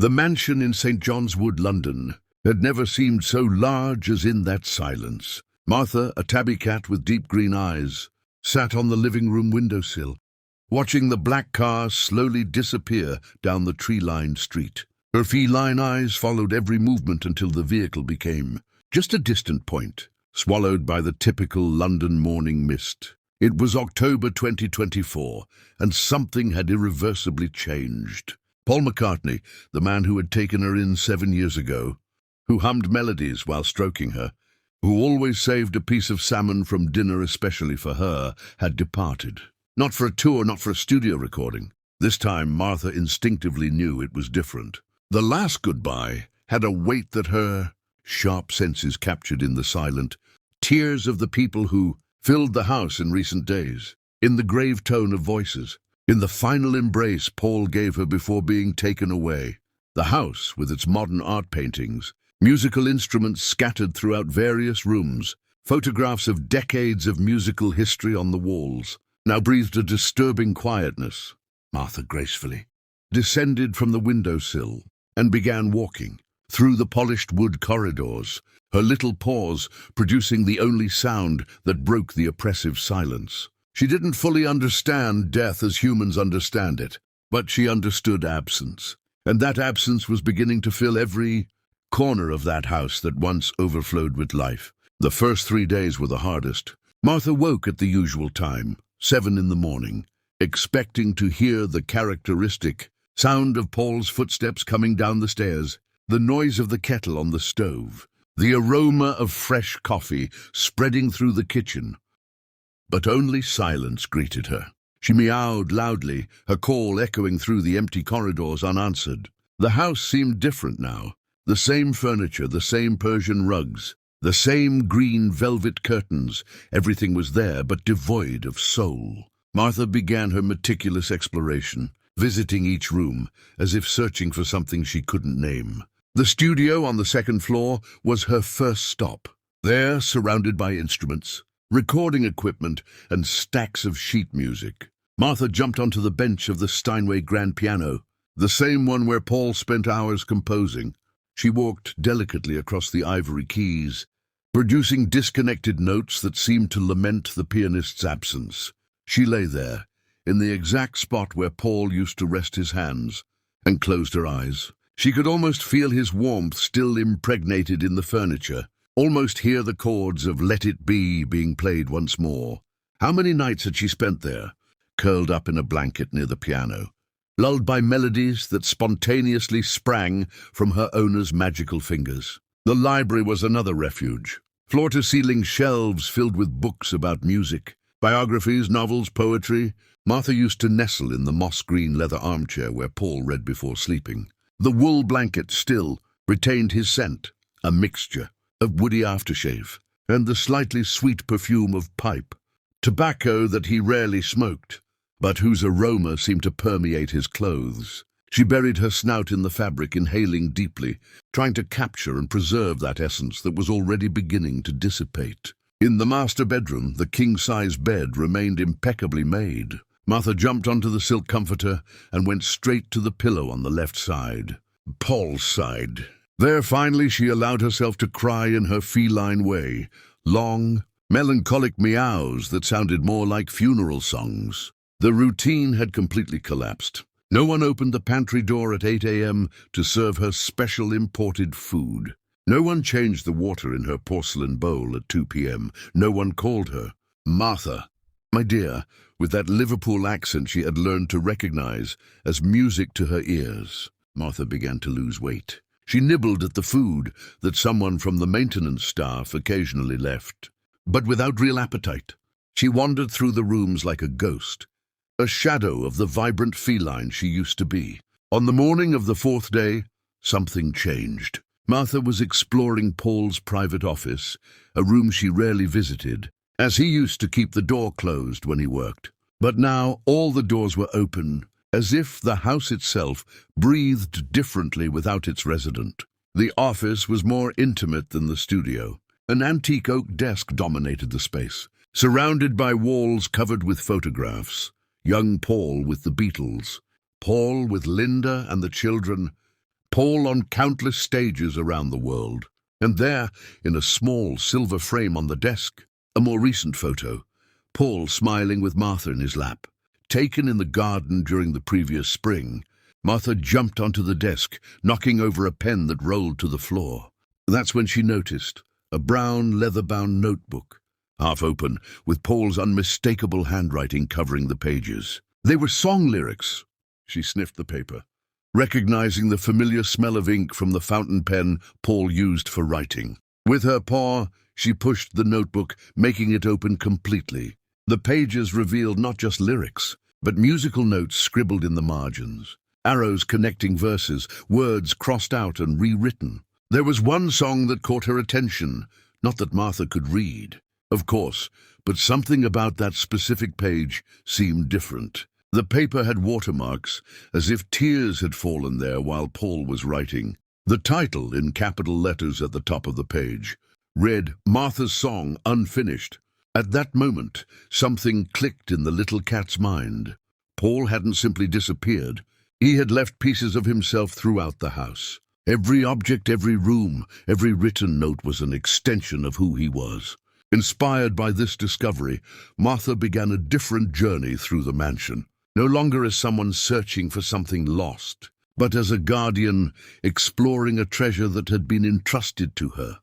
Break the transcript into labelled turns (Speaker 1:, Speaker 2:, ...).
Speaker 1: The mansion in St. John's Wood, London, had never seemed so large as in that silence. Martha, a tabby cat with deep green eyes, sat on the living room windowsill, watching the black car slowly disappear down the tree-lined street. Her feline eyes followed every movement until the vehicle became just a distant point, swallowed by the typical London morning mist. It was October 2024, and something had irreversibly changed. Paul McCartney, the man who had taken her in 7 years ago, who hummed melodies while stroking her, who always saved a piece of salmon from dinner especially for her, had departed. Not for a tour, not for a studio recording. This time, Martha instinctively knew it was different. The last goodbye had a weight that her sharp senses captured in the silent tears of the people who filled the house in recent days, in the grave tone of voices, in the final embrace Paul gave her before being taken away. The house, with its modern art paintings, musical instruments scattered throughout various rooms, photographs of decades of musical history on the walls, now breathed a disturbing quietness. Martha gracefully descended from the windowsill and began walking through the polished wood corridors, her little paws producing the only sound that broke the oppressive silence. She didn't fully understand death as humans understand it, but she understood absence, and that absence was beginning to fill every corner of that house that once overflowed with life. The first 3 days were the hardest. Martha woke at the usual time, 7 in the morning, expecting to hear the characteristic sound of Paul's footsteps coming down the stairs, the noise of the kettle on the stove, the aroma of fresh coffee spreading through the kitchen. But only silence greeted her. She meowed loudly, her call echoing through the empty corridors unanswered. The house seemed different now. The same furniture, the same Persian rugs, the same green velvet curtains. Everything was there, but devoid of soul. Martha began her meticulous exploration, visiting each room, as if searching for something she couldn't name. The studio on the 2nd floor was her first stop. There, surrounded by instruments, recording equipment, and stacks of sheet music, Martha jumped onto the bench of the Steinway grand piano, the same one where Paul spent hours composing. She walked delicately across the ivory keys, producing disconnected notes that seemed to lament the pianist's absence. She lay there, in the exact spot where Paul used to rest his hands, and closed her eyes. She could almost feel his warmth still impregnated in the furniture, almost hear the chords of Let It Be being played once more. How many nights had she spent there, curled up in a blanket near the piano, lulled by melodies that spontaneously sprang from her owner's magical fingers? The library was another refuge. Floor-to-ceiling shelves filled with books about music, biographies, novels, poetry. Martha used to nestle in the moss-green leather armchair where Paul read before sleeping. The wool blanket still retained his scent, a mixture of woody aftershave and the slightly sweet perfume of pipe, tobacco that he rarely smoked, but whose aroma seemed to permeate his clothes. She buried her snout in the fabric, inhaling deeply, trying to capture and preserve that essence that was already beginning to dissipate. In the master bedroom, the king-size bed remained impeccably made. Martha jumped onto the silk comforter and went straight to the pillow on the left side, Paul's side. There, finally, she allowed herself to cry in her feline way, long, melancholic meows that sounded more like funeral songs. The routine had completely collapsed. No one opened the pantry door at 8 a.m. to serve her special imported food. No one changed the water in her porcelain bowl at 2 p.m. No one called her Martha, my dear, with that Liverpool accent she had learned to recognize as music to her ears. Martha began to lose weight. She nibbled at the food that someone from the maintenance staff occasionally left, but without real appetite. She wandered through the rooms like a ghost, a shadow of the vibrant feline she used to be. On the morning of the 4th day, something changed. Martha was exploring Paul's private office, a room she rarely visited, as he used to keep the door closed when he worked. But now all the doors were open, as if the house itself breathed differently without its resident. The office was more intimate than the studio. An antique oak desk dominated the space, surrounded by walls covered with photographs. Young Paul with the Beatles, Paul with Linda and the children, Paul on countless stages around the world. And there, in a small silver frame on the desk, a more recent photo, Paul smiling with Martha in his lap. Taken in the garden during the previous spring, Martha jumped onto the desk, knocking over a pen that rolled to the floor. That's when she noticed a brown, leather-bound notebook, half open, with Paul's unmistakable handwriting covering the pages. They were song lyrics. She sniffed the paper, recognizing the familiar smell of ink from the fountain pen Paul used for writing. With her paw, she pushed the notebook, making it open completely. The pages revealed not just lyrics, but musical notes scribbled in the margins, arrows connecting verses, words crossed out and rewritten. There was one song that caught her attention, not that Martha could read, of course, but something about that specific page seemed different. The paper had watermarks, as if tears had fallen there while Paul was writing. The title, in capital letters at the top of the page, read, "Martha's Song Unfinished." At that moment, something clicked in the little cat's mind. Paul hadn't simply disappeared. He had left pieces of himself throughout the house. Every object, every room, every written note was an extension of who he was. Inspired by this discovery, Martha began a different journey through the mansion. No longer as someone searching for something lost, but as a guardian exploring a treasure that had been entrusted to her.